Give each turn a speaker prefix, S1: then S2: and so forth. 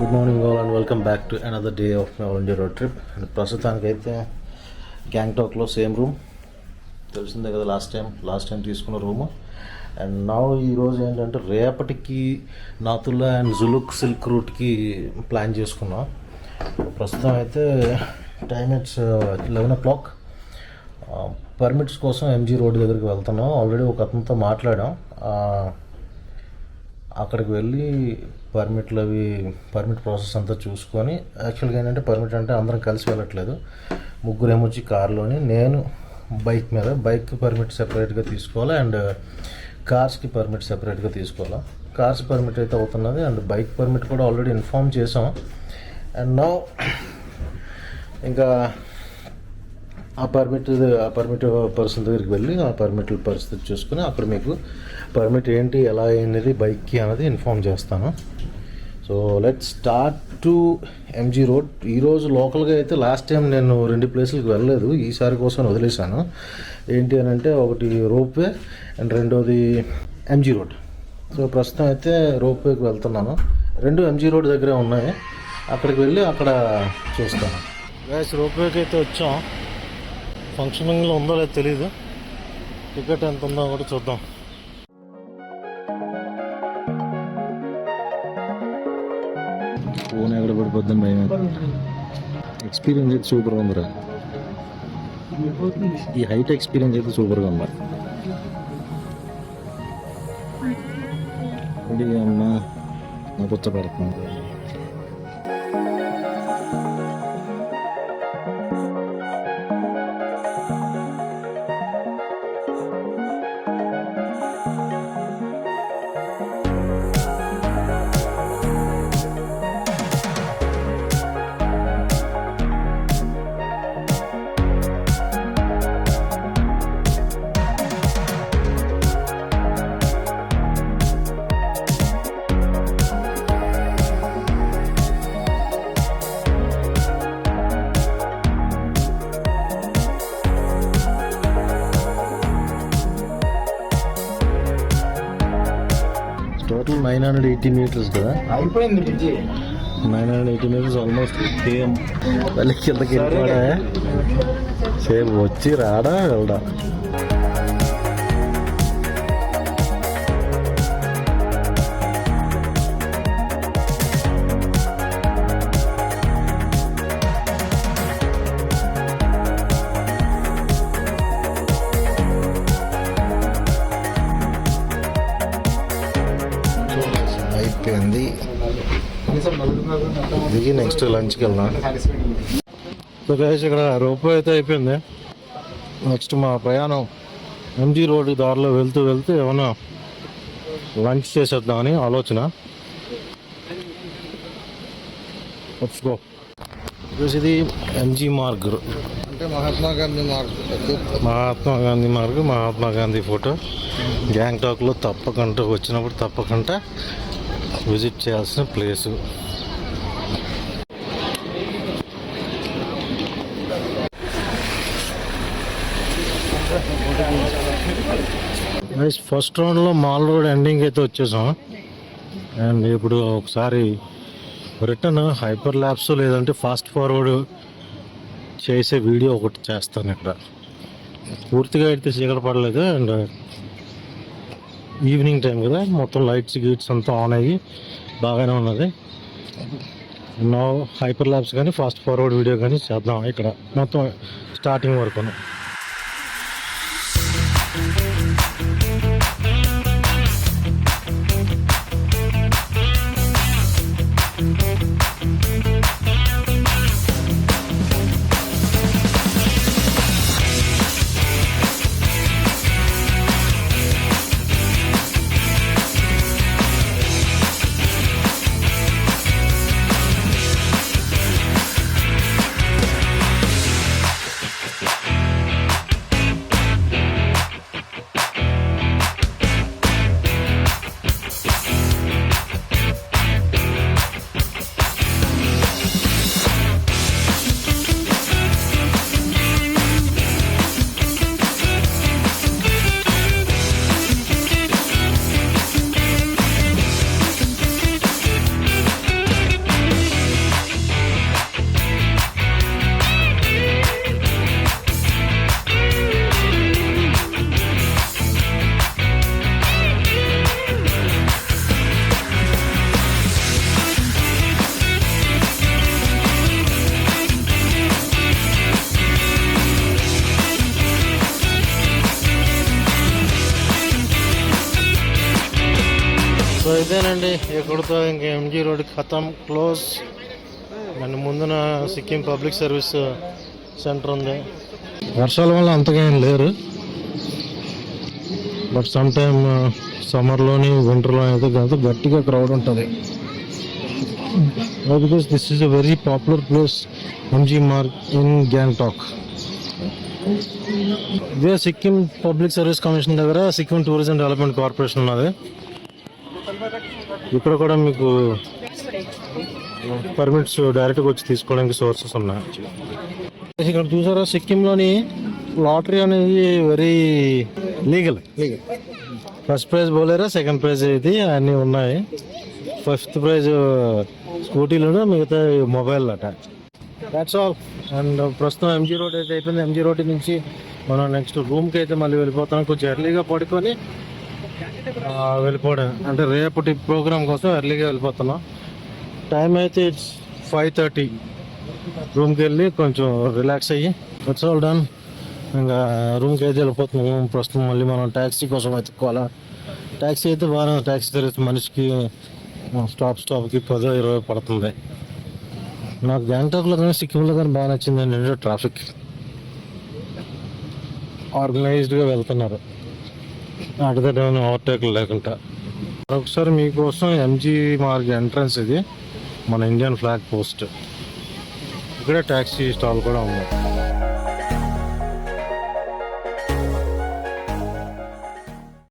S1: Good morning all and welcome back to another day of my all India road trip. And ప్రస్తుతానికైతే గ్యాంగ్టాక్లో same room తెలిసిందే కదా, last time తీసుకున్న room. And నా ఈరోజు ఏంటంటే రేపటికి నాతుల్లా అండ్ జులుక్ సిల్క్ రూట్కి ప్లాన్ చేసుకున్నాం. ప్రస్తుతం అయితే టైం ఇట్స్ 11 o'clock. పర్మిట్స్ కోసం ఎంజీ రోడ్ దగ్గరికి వెళ్తున్నాం. ఆల్రెడీ ఒక అతనితో మాట్లాడాం. అక్కడికి వెళ్ళి పర్మిట్ ప్రాసెస్ అంతా చూసుకొని, యాక్చువల్గా ఏంటంటే పర్మిట్ అంటే అందరం కలిసి వెళ్ళట్లేదు, ముగ్గురు ఏమొచ్చి కార్లోని, నేను బైక్ పర్మిట్ సెపరేట్గా తీసుకోవాలి అండ్ కార్స్కి పర్మిట్ సెపరేట్గా తీసుకోవాలి. కార్స్ పర్మిట్ అయితే అవుతున్నది అండ్ బైక్ పర్మిట్ కూడా ఆల్రెడీ ఇన్ఫామ్ చేసాం. అండ్ నౌ ఇంకా ఆ పర్మిట్ పర్సన్ దగ్గరికి వెళ్ళి ఆ పర్మిట్ పరిస్థితి చూసుకుని అక్కడ మీకు పర్మిట్ ఏంటి ఎలా అయినది బైక్కి అనేది ఇన్ఫామ్ చేస్తాను. So let's start to MG road. ఈరోజు లోకల్గా అయితే లాస్ట్ టైం నేను 2 ప్లేసులకు వెళ్ళలేదు, ఈసారి కోసం వదిలేశాను. ఏంటి అని అంటే ఒకటి రోప్వే అండ్ రెండోది ఎంజీ రోడ్. సో ప్రస్తుతం అయితే రోప్వేకి వెళ్తున్నాను. 2 ఎంజీ రోడ్ దగ్గరే ఉన్నాయి, అక్కడికి వెళ్ళి అక్కడ చూస్తాను. గైస్ రోప్వేకి అయితే వచ్చాం. ఫంక్షనింగ్లో ఉందో లేదో తెలీదు, టికెట్ ఎంత ఉందో కూడా చూద్దాం. ఫోన్ ఎక్కడ పడిపోద్దని భయం. ఎక్స్పీరియన్స్ అయితే సూపర్గా ఉందిరా, ఈ హైట్ ఎక్స్పీరియన్స్ అయితే సూపర్గా ఉందా. అమ్మా నా పుచ్చపడుతుంది. టోటల్ 980 meters కదా,
S2: అయిపోయింది బ్రిడ్జి.
S1: 980 meters almost KM. వెళ్ళి కిందకి వెళ్ళిపోడా, సేపు వచ్చి రాడా వెళ్ళడా. అయిపోయింది, దిగి నెక్స్ట్ లంచ్కి వెళ్దాం. సో గైస్ ఇక్కడ రోప్వే అయితే అయిపోయింది. నెక్స్ట్ మా ప్రయాణం ఎంజీ రోడ్ దారిలో వెళ్తూ ఏమన్నా లంచ్ చేసేద్దామని ఆలోచన. Let's go. ఇది ఎంజీ మార్గ్
S2: అంటే మహాత్మా గాంధీ మార్గ్.
S1: మహాత్మా గాంధీ ఫోటో. గ్యాంగ్టాక్లో తప్పకుండా విజిట్ చేయాల్సిన ప్లేసు. ఫస్ట్ రౌండ్లో మాల్ రోడ్ ఎండింగ్ అయితే వచ్చేసాం. అండ్ ఇప్పుడు ఒకసారి రిటర్న్ హైపర్ ల్యాప్స్ లేదంటే ఫాస్ట్ ఫార్వర్డ్ చేసే వీడియో ఒకటి చేస్తాను. ఇక్కడ పూర్తిగా అయితే చీకటి పడలేదు అండ్ ఈవినింగ్ టైం కదా, మొత్తం లైట్స్ అంతా ఆన్ అయ్యి బాగానే ఉన్నది. నా హైపర్ ల్యాప్స్ కానీ ఫాస్ట్ ఫార్వర్డ్ వీడియో కానీ చేద్దాం ఇక్కడ మొత్తం స్టార్టింగ్ వరకు. ఇదేనండి ఎక్కడితో ఇంకా ఎంజీ రోడ్ ఖతం క్లోజ్. మన ముందున సిక్కిం పబ్లిక్ సర్వీస్ సెంటర్ ఉంది. వర్షాల వల్ల అంతగా ఏం లేరు, బట్ సమ్ టైమ్ సమ్మర్లోని వింటర్లో అయితే కనుక గట్టిగా క్రౌడ్ ఉంటుంది. Because this is a very popular place, MG Marg in Gangtok. ఇదే సిక్కిం పబ్లిక్ సర్వీస్ కమిషన్ దగ్గర సిక్కిం టూరిజం డెవలప్మెంట్ కార్పొరేషన్ ఉన్నది. ఇక్కడ కూడా మీకు పర్మిట్స్ డైరెక్ట్గా వచ్చి తీసుకోవడానికి సోర్సెస్ ఉన్నాయి. ఇక్కడ చూసారా, సిక్కింలోని లాటరీ అనేది very legal. First prize Bolero, second prize ఇది అన్నీ ఉన్నాయి. ఫస్ట్ ప్రైజ్ స్కూటీలు, మిగతా మొబైల్ అట. That's all. అండ్ ప్రస్తుతం ఎంజీ రోడ్ అయితే అయిపోయింది. ఎంజీ రోడ్ నుంచి మనం నెక్స్ట్ రూమ్కి అయితే మళ్ళీ వెళ్ళిపోతాం. కొంచెం ఎర్లీగా పడుకొని వెళ్ళిపోవడం, అంటే రేపటి ప్రోగ్రామ్ కోసం ఎర్లీగా వెళ్ళిపోతున్నాం. టైం అయితే ఇట్స్ 5:30. రూమ్కి వెళ్ళి కొంచెం రిలాక్స్ అయ్యి ఇట్స్ ఆల్ డన్. ఇంకా రూమ్కి అయితే వెళ్ళిపోతున్నాం. ప్రస్తుతం మళ్ళీ మనం ట్యాక్సీ కోసం వెతుక్కోవాలా. ట్యాక్సీ అయితే బాగా, ట్యాక్సీ తిరిగి మనిషికి స్టాప్కి 10-20 పడుతుంది. నాకు గ్యాంగ్టాక్లో కానీ సిక్కింలో కానీ బాగా నచ్చింది ఏంటంటే ట్రాఫిక్. ఆర్గనైజ్డ్గా వెళ్తున్నారు, అడ్డదడ్డమైన ఓవర్టేక్లు లేకుండా. ఒకసారి మీకోసం ఎంజీ మార్గ్ ఎంట్రన్స్ ఇది, మన ఇండియన్ ఫ్లాగ్ పోస్ట్. ఇక్కడ ట్యాక్సీ స్టాల్ కూడా ఉంది.